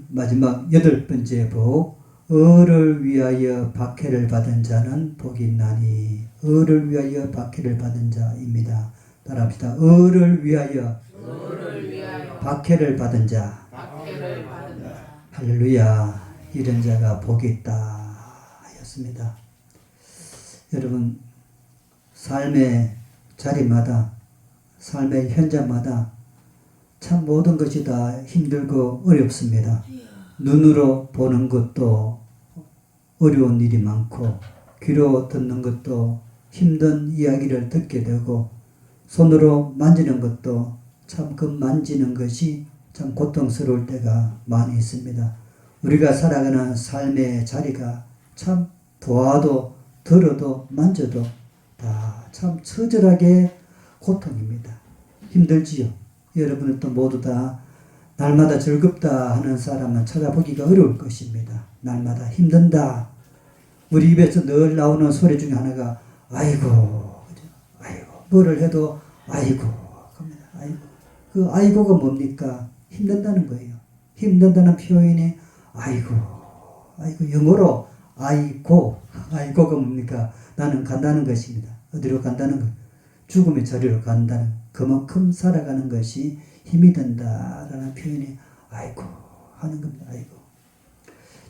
마지막 8번째 복, 을을 위하여 박해를 받은 자는 복이 있나니. 을을 위하여 박해를 받은 자입니다. 따라합시다. 을을 위하여 박해를 받은 자. 할렐루야. 이런 자가 복이 있다 하였습니다. 여러분, 삶의 자리마다, 삶의 현장마다 참 모든 것이 다 힘들고 어렵습니다. 눈으로 보는 것도 어려운 일이 많고, 귀로 듣는 것도 힘든 이야기를 듣게 되고, 손으로 만지는 것도 참 그 만지는 것이 참 고통스러울 때가 많이 있습니다. 우리가 살아가는 삶의 자리가 참 보아도 들어도 만져도 다 참 처절하게 고통입니다. 힘들지요. 여러분들도 모두 다 날마다 즐겁다 하는 사람은 찾아보기가 어려울 것입니다. 날마다 힘든다. 우리 입에서 늘 나오는 소리 중에 하나가 아이고, 아이고, 뭐를 해도 아이고, 아이고. 그 아이고가 뭡니까? 힘든다는 거예요. 힘든다는 표현이 아이고, 아이고, 영어로 아이고가 뭡니까? 나는 간다는 것입니다. 어디로 간다는 것? 죽음의 자리로 간다는, 그만큼 살아가는 것이 힘이 든다라는 표현이 아이고 하는 겁니다. 아이고.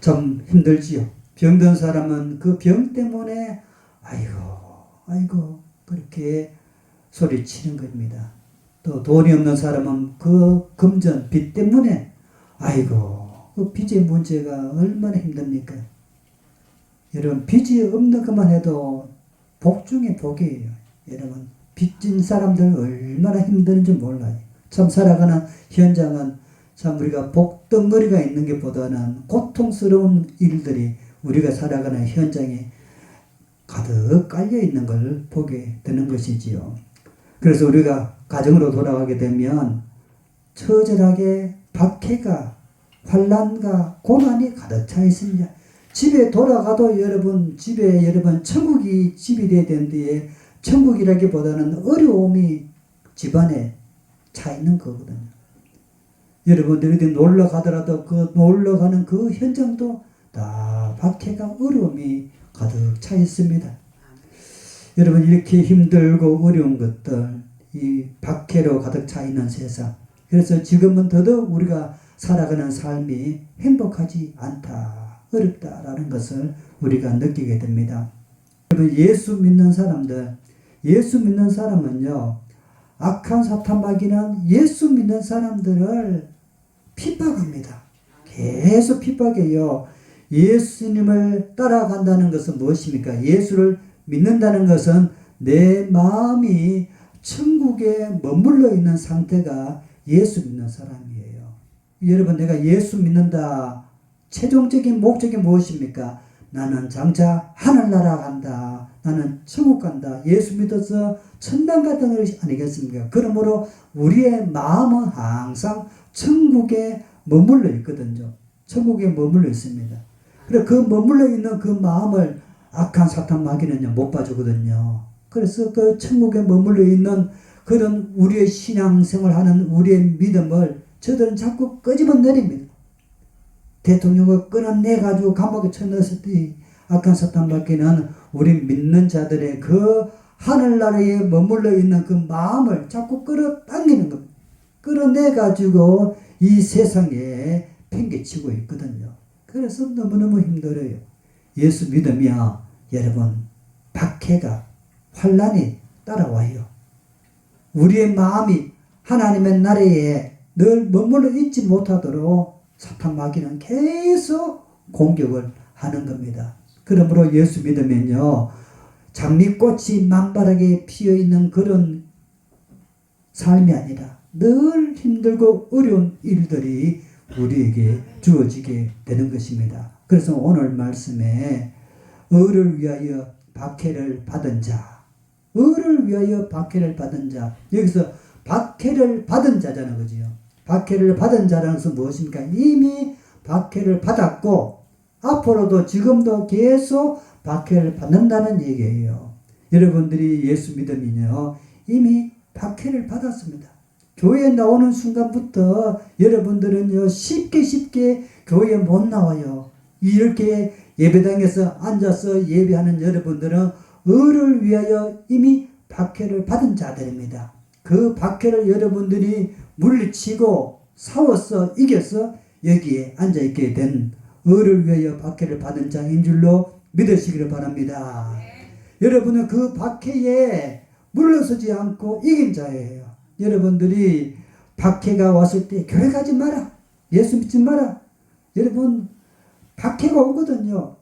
참 힘들지요. 병든 사람은 그 병 때문에 아이고 그렇게 소리치는 겁니다. 또 돈이 없는 사람은 그 금전 빚 때문에 아이고, 그 빚의 문제가 얼마나 힘듭니까? 여러분, 빚이 없는 것만 해도 복 중에 복이에요. 여러분, 빚진 사람들 얼마나 힘드는지 몰라요. 참 살아가는 현장은 참 우리가 복덩어리가 있는 것보다는 고통스러운 일들이 우리가 살아가는 현장에 가득 깔려 있는 걸 보게 되는 것이지요. 그래서 우리가 가정으로 돌아가게 되면 처절하게 박해가, 환난과 고난이 가득 차 있습니다. 집에 돌아가도 여러분, 집에 여러분 천국이 집이 돼야 되는데 천국이라기보다는 어려움이 집안에 차 있는 거거든요. 여러분들이 어디 놀러 가더라도 그 놀러 가는 그 현장도 다 박해가, 어려움이 가득 차 있습니다. 여러분, 이렇게 힘들고 어려운 것들, 이 박해로 가득 차 있는 세상. 그래서 지금은 더더욱 우리가 살아가는 삶이 행복하지 않다, 어렵다라는 것을 우리가 느끼게 됩니다. 여러분, 예수 믿는 사람은요, 악한 사탄 마귀는 예수 믿는 사람들을 핍박합니다. 계속 핍박해요. 예수님을 따라간다는 것은 무엇입니까? 예수를 믿는다는 것은 내 마음이 천국에 머물러 있는 상태가 예수 믿는 사람이에요. 여러분, 내가 예수 믿는다, 최종적인 목적이 무엇입니까? 나는 장차 하늘나라 간다. 나는 천국 간다. 예수 믿어서 천당 갔다는 것이 아니겠습니까? 그러므로 우리의 마음은 항상 천국에 머물러 있거든요. 천국에 머물러 있습니다. 그래서 그 머물러 있는 그 마음을 악한 사탄 마귀는요, 못 봐주거든요. 그래서 그 천국에 머물러 있는 그런 우리의 신앙생활 하는 우리의 믿음을 저들은 자꾸 끄집어 내립니다. 대통령을 끌어내가지고 감옥에 쳐넣었을 때 악한 사탄 마귀는 우리 믿는 자들의 그 하늘나라에 머물러 있는 그 마음을 자꾸 끌어당기는 겁니다. 끌어내가지고 이 세상에 팽개치고 있거든요. 그래서 너무너무 힘들어요. 예수 믿으면 여러분, 박해가, 환난이 따라와요. 우리의 마음이 하나님의 나라에 늘 머물러 있지 못하도록 사탄 마귀는 계속 공격을 하는 겁니다. 그러므로 예수 믿으면요, 장미꽃이 만발하게 피어있는 그런 삶이 아니라 늘 힘들고 어려운 일들이 우리에게 주어지게 되는 것입니다. 그래서 오늘 말씀에 을을 위하여 박해를 받은 자, 을을 위하여 박해를 받은 자, 여기서 박해를 받은 자잖아요, 그죠? 박해를 받은 자라는 것은 무엇입니까? 이미 박해를 받았고 앞으로도 지금도 계속 박해를 받는다는 얘기예요. 여러분들이 예수 믿으면요, 이미 박해를 받았습니다. 교회에 나오는 순간부터 여러분들은요, 쉽게 교회에 못 나와요. 이렇게 예배당에서 앉아서 예배하는 여러분들은 의를 위하여 이미 박해를 받은 자들입니다. 그 박해를 여러분들이 물리치고 싸워서 이겨서 여기에 앉아있게 된 의를 위하여 박해를 받은 자인 줄로 믿으시기를 바랍니다. 여러분은 그 박해에 물러서지 않고 이긴 자예요. 여러분들이 박해가 왔을 때 교회 가지 마라, 예수 믿지 마라, 여러분 박해가 오거든요.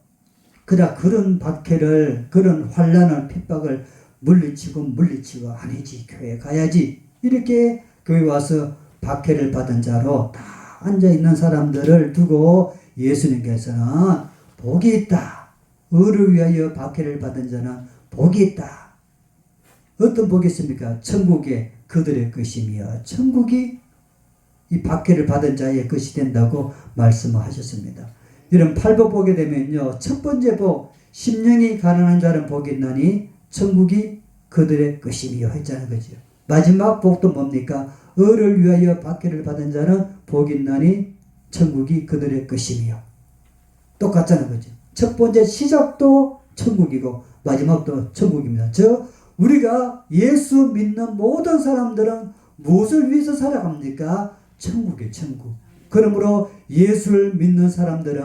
그러나 그런 박해를, 그런 환난을, 핍박을 물리치고 아니지, 교회 가야지, 이렇게 교회 와서 박해를 받은 자로 다 앉아있는 사람들을 두고 예수님께서는 복이 있다, 의를 위하여 박해를 받은 자는 복이 있다. 어떤 복이 있습니까? 천국에 그들의 것이며 천국이 이 박해를 받은 자의 것이 된다고 말씀하셨습니다. 이런 8복 보게 되면요, 첫 번째 복, 심령이 가난한 자는 복이 있나니 천국이 그들의 것이며 했자는 거죠. 마지막 복도 뭡니까? 의를 위하여 박해를 받은 자는 복이 있나니 천국이 그들의 것이며, 똑같잖아요, 그죠? 첫 번째 시작도 천국이고 마지막도 천국입니다. 우리가 예수 믿는 모든 사람들은 무엇을 위해서 살아갑니까? 천국이에요, 천국. 그러므로 예수를 믿는 사람들은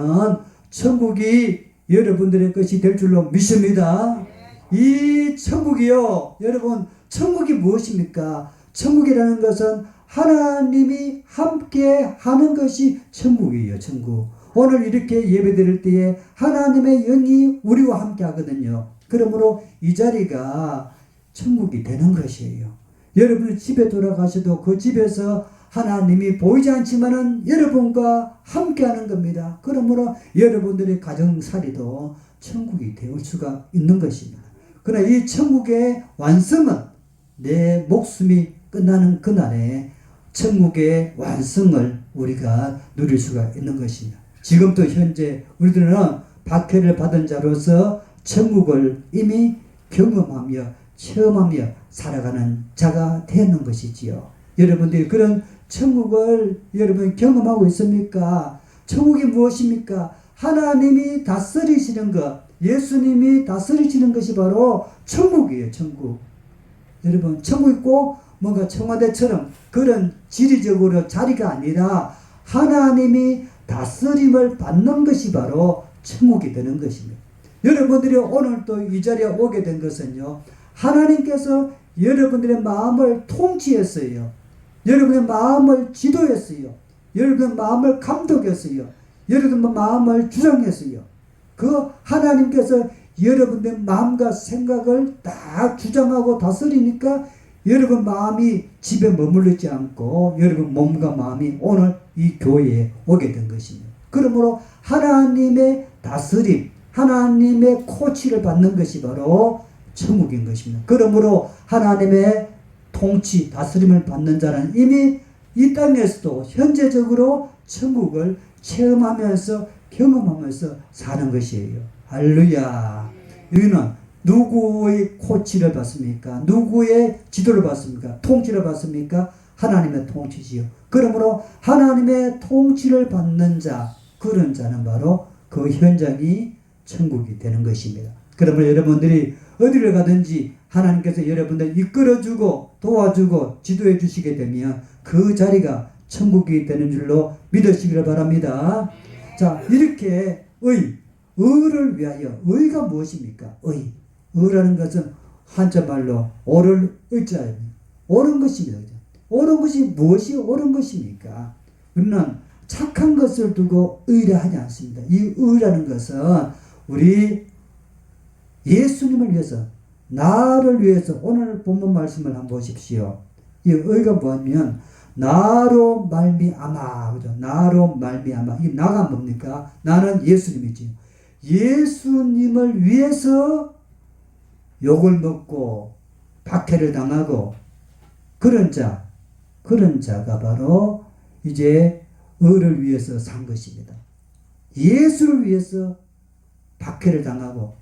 천국이 여러분들의 것이 될 줄로 믿습니다. 이 천국이요, 여러분, 천국이 무엇입니까? 천국이라는 것은 하나님이 함께 하는 것이 천국이에요, 천국. 오늘 이렇게 예배 드릴 때에 하나님의 영이 우리와 함께 하거든요. 그러므로 이 자리가 천국이 되는 것이에요. 여러분이 집에 돌아가셔도 그 집에서 하나님이 보이지 않지만은 여러분과 함께 하는 겁니다. 그러므로 여러분들의 가정살이도 천국이 되올 수가 있는 것입니다. 그러나 이 천국의 완성은 내 목숨이 끝나는 그날에 천국의 완성을 우리가 누릴 수가 있는 것입니다. 지금도 현재 우리들은 박해를 받은 자로서 천국을 이미 경험하며 체험하며 살아가는 자가 되는 것이지요. 여러분들이 그런 천국을 여러분 경험하고 있습니까? 천국이 무엇입니까? 하나님이 다스리시는 것, 예수님이 다스리시는 것이 바로 천국이에요, 천국. 여러분, 천국이 꼭 뭔가 청와대처럼 그런 지리적으로 자리가 아니라 하나님이 다스림을 받는 것이 바로 천국이 되는 것입니다. 여러분들이 오늘 또 이 자리에 오게 된 것은요, 하나님께서 여러분들의 마음을 통치했어요. 여러분의 마음을 지도했어요. 여러분의 마음을 감독했어요. 여러분의 마음을 주장했어요. 그 하나님께서 여러분의 마음과 생각을 다 주장하고 다스리니까 여러분 마음이 집에 머물르지 않고 여러분 몸과 마음이 오늘 이 교회에 오게 된 것입니다. 그러므로 하나님의 다스림, 하나님의 코치를 받는 것이 바로 천국인 것입니다. 그러므로 하나님의 통치, 다스림을 받는 자는 이미 이 땅에서도 현재적으로 천국을 체험하면서 경험하면서 사는 것이에요. 할렐루야. 여기는 누구의 코치를 받습니까? 누구의 지도를 받습니까? 통치를 받습니까? 하나님의 통치지요. 그러므로 하나님의 통치를 받는 자, 그런 자는 바로 그 현장이 천국이 되는 것입니다. 그러므로 여러분들이 어디를 가든지 하나님께서 여러분들 이끌어주고 도와주고 지도해 주시게 되면 그 자리가 천국이 되는 줄로 믿으시기를 바랍니다. 자, 이렇게 의를 위하여, 의가 무엇입니까? 의라는 것은 한자말로 옳을 의자입니다. 옳은 것입니다. 옳은 것이 무엇이 옳은 것입니까? 우리는 착한 것을 두고 의라 하지 않습니다. 이 의라는 것은 우리 예수님을 위해서, 나를 위해서, 오늘 본문 말씀을 한번 보십시오. 이 의가 뭐냐면 나로 말미암아, 그죠? 나로 말미암아. 이 나가 뭡니까? 나는 예수님이지. 예수님을 위해서 욕을 먹고 박해를 당하고 그런 자가 바로 이제 의를 위해서 산 것입니다. 예수를 위해서 박해를 당하고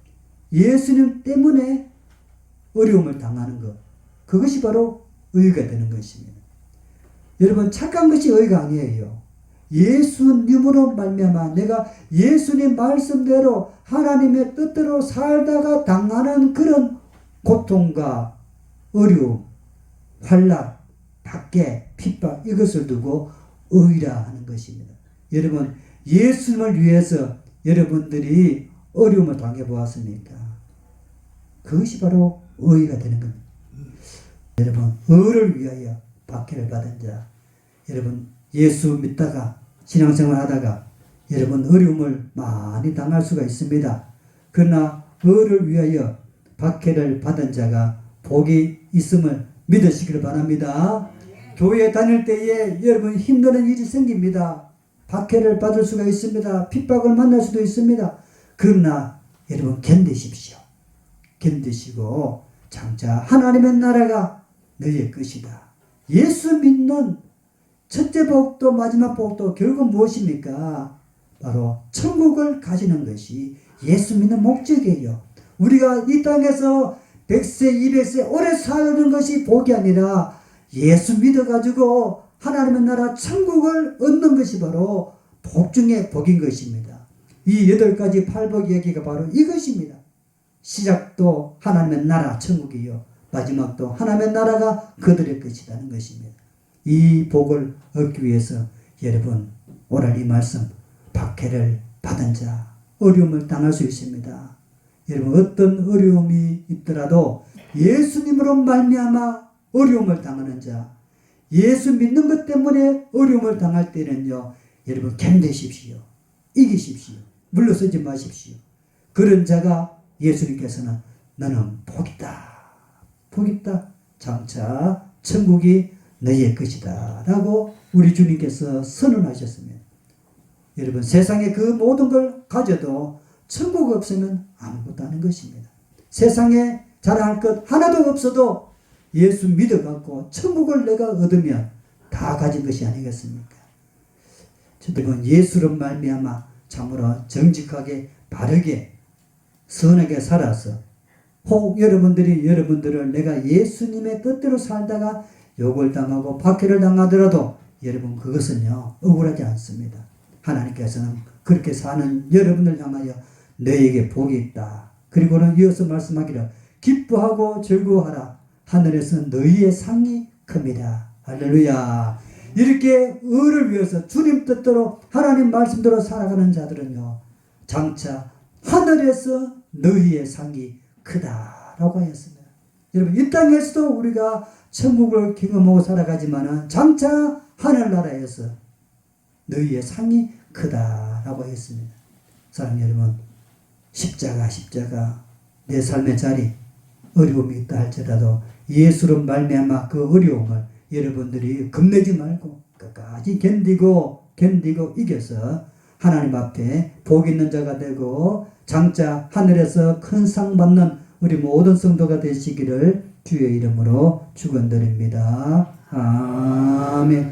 예수님 때문에 어려움을 당하는 것, 그것이 바로 의가 되는 것입니다. 여러분 착한 것이 의가 아니에요. 예수님으로 말미암아 내가 예수님 말씀대로 하나님의 뜻대로 살다가 당하는 그런 고통과 어려움, 환난, 박해, 핍박 이것을 두고 의라 하는 것입니다. 여러분 예수님을 위해서 여러분들이 어려움을 당해보았습니까? 그것이 바로 의가 되는 겁니다. 여러분 의를 위하여 박해를 받은 자, 여러분 예수 믿다가 신앙생활 하다가 여러분 어려움을 많이 당할 수가 있습니다. 그러나 의를 위하여 박해를 받은 자가 복이 있음을 믿으시기를 바랍니다. 교회 다닐 때에 여러분 힘드는 일이 생깁니다. 박해를 받을 수가 있습니다. 핍박을 만날 수도 있습니다. 그러나 여러분 견디십시오. 견디시고 장차 하나님의 나라가 너희의 것이다. 예수 믿는 첫째 복도 마지막 복도 결국 무엇입니까? 바로 천국을 가지는 것이 예수 믿는 목적이에요. 우리가 이 땅에서 100세, 200세 오래 사는 것이 복이 아니라 예수 믿어가지고 하나님의 나라 천국을 얻는 것이 바로 복 중에 복인 것입니다. 이 8가지 팔복 얘기가 바로 이것입니다. 시작도 하나님의 나라 천국이요 마지막도 하나님의 나라가 그들의 것이라는 것입니다. 이 복을 얻기 위해서 여러분 오늘 이 말씀 박해를 받은 자 어려움을 당할 수 있습니다. 여러분 어떤 어려움이 있더라도 예수님으로 말미암아 어려움을 당하는 자, 예수 믿는 것 때문에 어려움을 당할 때는요 여러분 견디십시오. 이기십시오. 물러서지 마십시오. 그런 자가 예수님께서는 너는 복이다. 복이다. 장차 천국이 너희의 것이다 라고 우리 주님께서 선언하셨습니다. 여러분 세상에 그 모든 걸 가져도 천국 없으면 아무것도 아닌 것입니다. 세상에 자랑할 것 하나도 없어도 예수 믿어갖고 천국을 내가 얻으면 다 가진 것이 아니겠습니까? 저들은 예수로 말미암아 참으로 정직하게 바르게 선하게 살아서 혹 여러분들을 내가 예수님의 뜻대로 살다가 욕을 당하고 박해를 당하더라도 여러분 그것은요 억울하지 않습니다. 하나님께서는 그렇게 사는 여러분을 향하여 너에게 복이 있다. 그리고는 이어서 말씀하기를 기뻐하고 즐거워하라. 하늘에서 너희의 상이 큽니다. 할렐루야. 이렇게 의를 위해서 주님 뜻대로 하나님 말씀대로 살아가는 자들은요 장차 하늘에서 너희의 상이 크다라고 하였습니다. 여러분 이 땅에서도 우리가 천국을 경험하고 살아가지만은 장차 하늘나라에서 너희의 상이 크다라고 했습니다. 사랑하는 여러분 십자가 내 삶의 자리 어려움이 있다 할지라도 예수로 말미암아 그 어려움을 여러분들이 겁내지 말고 끝까지 견디고 이겨서 하나님 앞에 복 있는 자가 되고 장차 하늘에서 큰 상 받는 우리 모든 성도가 되시기를 주의 이름으로 축원드립니다. 아멘.